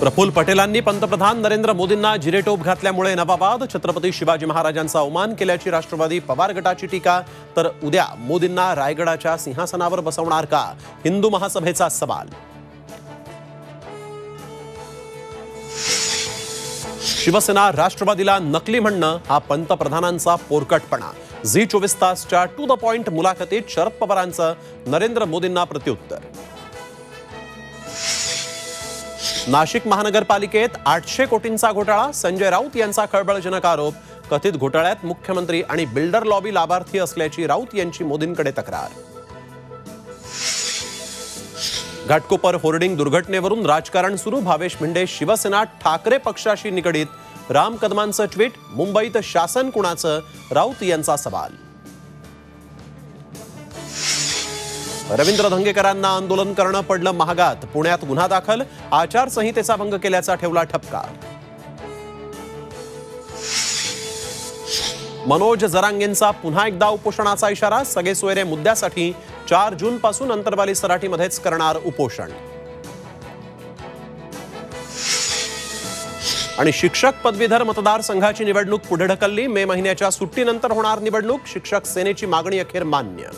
प्रफुल्ल पटेलांनी पंतप्रधान नरेंद्र मोदींना जिरेटोप घातल्यामुळे नवाबाद छत्रपती शिवाजी महाराजांचा अवमान केल्याची राष्ट्रवादी पवार गटाची टीका। तर उद्या मोदींना रायगडाच्या सिंहासनावर बसवणार का, हिंदू महासभेचा सवाल। शिवसेना राष्ट्रवादीला नकली म्हणणं हा पंतप्रधानांचा पोरकटपणा। झी 24 तासच्या टू द पॉइंट मुलाखतीत शरद पवारांचं नरेंद्र मोदींना प्रत्युत्तर। नाशिक महानगरपालिकेत 800 कोटींचा घोटाळा, संजय राऊत यांचा खळबळजनक आरोप। कथित घोटाळ्यात मुख्यमंत्री आणि बिल्डर लॉबी लाभार्थी असल्याची राऊत यांची मोदींकडे तक्रार। घाटकोपर होर्डिंग दुर्घटनेवरून राजकारण सुरू, भावेश भिंडे शिवसेना ठाकरे पक्षाशी निगडीत। राम कदमांचं ट्विट, मुंबईत शासन कुणाचं, राऊत यांचा सवाल। रवींद्र धंगेकरांना आंदोलन करणं पडलं महागात, पुण्यात गुन्हा दाखल, आचारसंहितेचा भंग केल्याचा ठेवला ठपका। मनोज जरांगेंचा पुन्हा एकदा उपोषणाचा इशारा, सगळे सोयरे मुद्द्यासाठी 4 जून पासून अंतरवाली सराटीमध्येच करणार उपोषण। आणि शिक्षक पदवीधर मतदारसंघाची निवडणूक पुढे ढकलली, मे महिन्याच्या सुट्टीनंतर होणार निवडणूक, शिक्षक सेनेची मागणी अखेर मान्य।